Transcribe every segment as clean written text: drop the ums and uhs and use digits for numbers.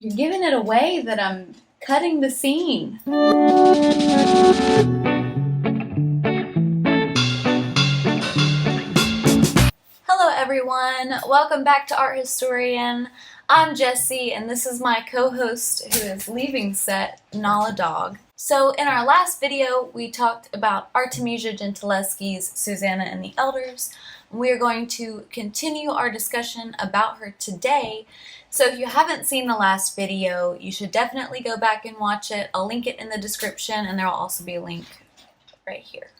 You're giving it away that I'm cutting the scene. Hello everyone, welcome back to Art Historian. I'm Jessie and this is my co-host who is leaving set, Nala Dog. So in our last video we talked about Artemisia Gentileschi's Susanna and the Elders. We are going to continue our discussion about her today. So if you haven't seen the last video, you should definitely go back and watch it. I'll link it in the description and there will also be a link right here.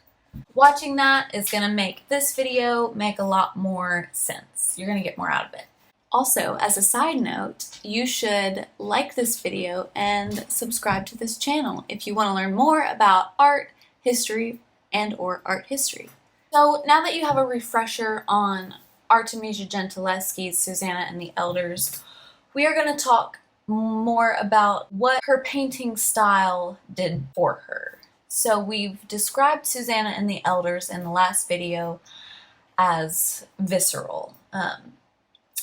Watching that is going to make this video make a lot more sense. You're going to get more out of it. Also, as a side note, you should like this video and subscribe to this channel if you want to learn more about art, history, and/or art history. So now that you have a refresher on Artemisia Gentileschi's Susanna and the Elders, we are going to talk more about what her painting style did for her. So we've described Susanna and the Elders in the last video as visceral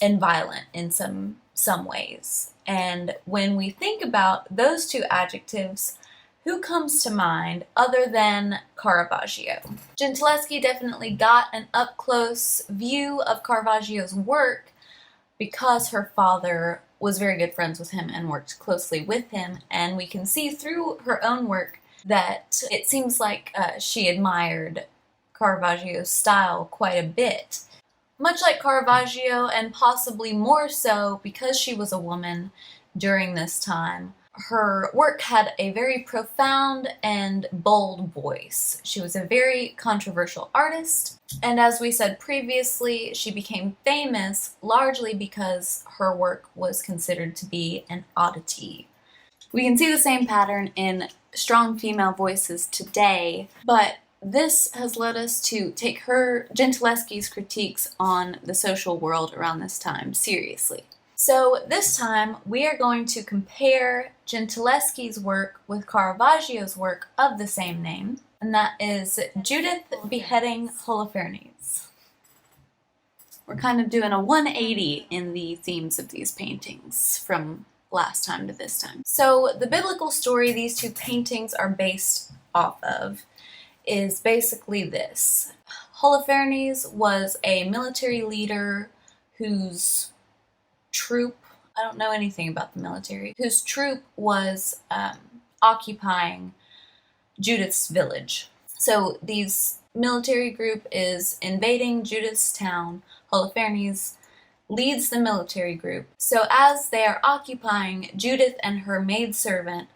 and violent in some ways. And when we think about those two adjectives, who comes to mind other than Caravaggio? Gentileschi definitely got an up-close view of Caravaggio's work because her father was very good friends with him and worked closely with him, and we can see through her own work that it seems like she admired Caravaggio's style quite a bit. Much like Caravaggio, and possibly more so because she was a woman during this time, her work had a very profound and bold voice. She was a very controversial artist, and as we said previously, she became famous largely because her work was considered to be an oddity. We can see the same pattern in strong female voices today, but this has led us to take Gentileschi's critiques on the social world around this time seriously. So this time we are going to compare Gentileschi's work with Caravaggio's work of the same name, and that is Judith beheading Holofernes. We're kind of doing a 180 in the themes of these paintings from last time to this time. So the biblical story these two paintings are based off of is basically this. Holofernes was a military leader whose troop, I don't know anything about the military, whose troop was occupying Judith's village. So these military group is invading Judith's town. Holofernes leads the military group. So as they are occupying, Judith and her maidservant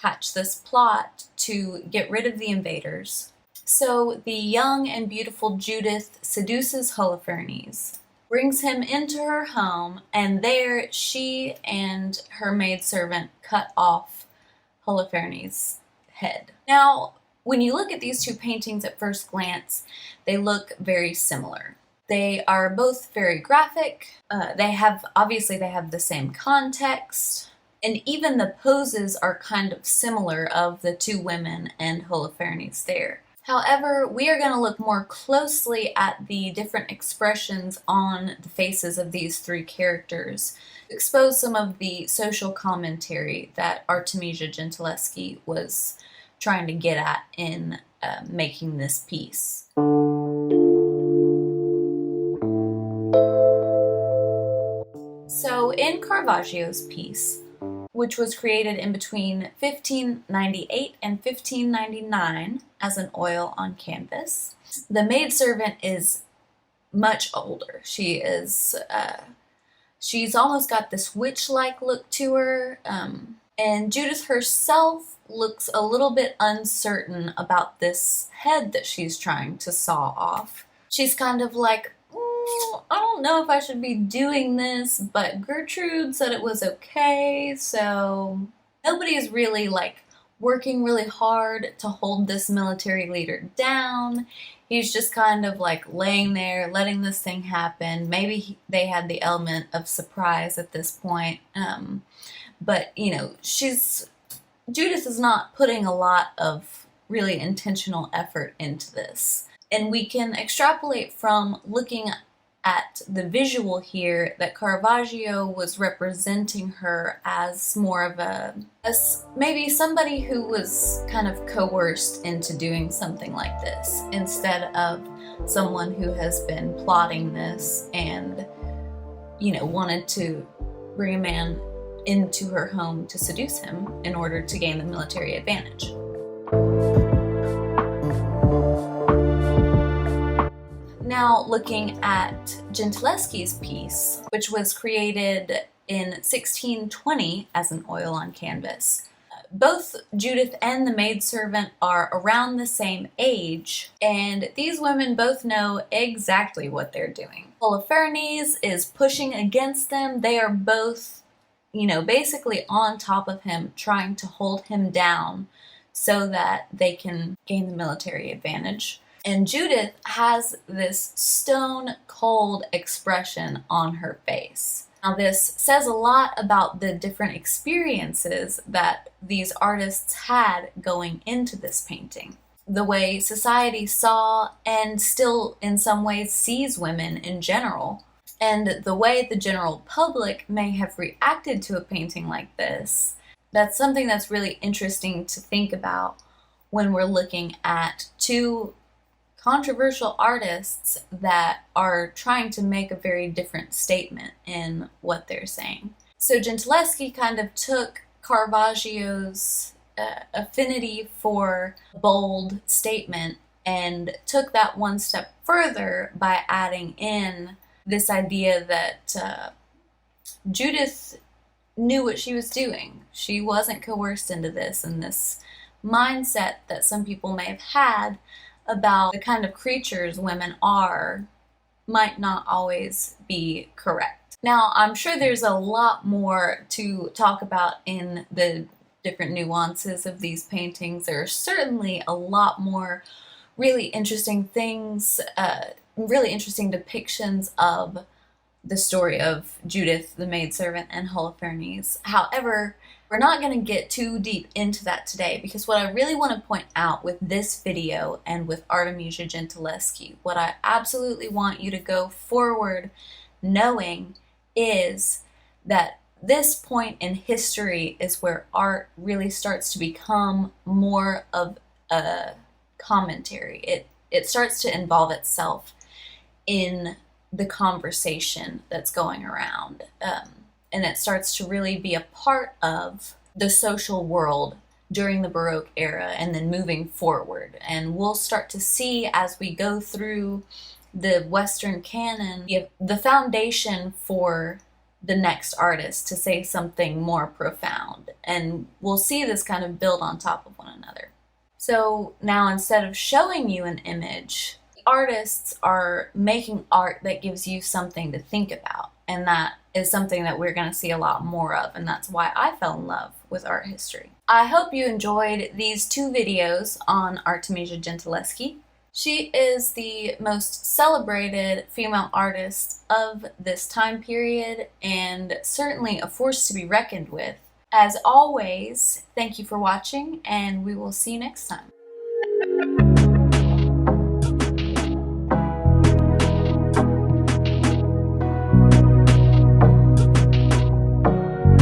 hatch this plot to get rid of the invaders. So the young and beautiful Judith seduces Holofernes, brings him into her home, and there she and her maidservant cut off Holofernes' head. Now, when you look at these two paintings at first glance, they look very similar. They are both very graphic. They have the same context, and even the poses are kind of similar of the two women and Holofernes there. However, we are going to look more closely at the different expressions on the faces of these three characters to expose some of the social commentary that Artemisia Gentileschi was trying to get at in making this piece. So in Caravaggio's piece, which was created in between 1598 and 1599 as an oil on canvas, the maidservant is much older. She's almost got this witch-like look to her, and Judith herself looks a little bit uncertain about this head that she's trying to saw off. She's kind of like, I don't know if I should be doing this, but Gertrude said it was okay, so nobody is really working really hard to hold this military leader down. He's just kind of laying there, letting this thing happen. Maybe they had the element of surprise at this point, but Judith is not putting a lot of really intentional effort into this. And we can extrapolate from looking at the visual here that Caravaggio was representing her as more of maybe somebody who was kind of coerced into doing something like this, instead of someone who has been plotting this and, you know, wanted to bring a man into her home to seduce him in order to gain the military advantage. Now, looking at Gentileschi's piece, which was created in 1620 as an oil on canvas. Both Judith and the maidservant are around the same age, and these women both know exactly what they're doing. Holofernes is pushing against them. They are both, you know, basically on top of him, trying to hold him down so that they can gain the military advantage. And Judith has this stone-cold expression on her face. Now, this says a lot about the different experiences that these artists had going into this painting. The way society saw and still in some ways sees women in general, and the way the general public may have reacted to a painting like this. That's something that's really interesting to think about when we're looking at two controversial artists that are trying to make a very different statement in what they're saying. So Gentileschi kind of took Caravaggio's affinity for bold statement and took that one step further by adding in this idea that Judith knew what she was doing. She wasn't coerced into this, and this mindset that some people may have had about the kind of creatures women are might not always be correct. Now, I'm sure there's a lot more to talk about in the different nuances of these paintings. There are certainly a lot more really interesting things, really interesting depictions of the story of Judith, the maidservant, and Holofernes. However, we're not going to get too deep into that today, because what I really want to point out with this video and with Artemisia Gentileschi, what I absolutely want you to go forward knowing is that this point in history is where art really starts to become more of a commentary. It starts to involve itself in the conversation that's going around. And it starts to really be a part of the social world during the Baroque era and then moving forward. And we'll start to see as we go through the Western canon, the foundation for the next artist to say something more profound. And we'll see this kind of build on top of one another. So now, instead of showing you an image, artists are making art that gives you something to think about. And that is something that we're going to see a lot more of, and that's why I fell in love with art history. I hope you enjoyed these two videos on Artemisia Gentileschi. She is the most celebrated female artist of this time period, and certainly a force to be reckoned with. As always, thank you for watching, and we will see you next time.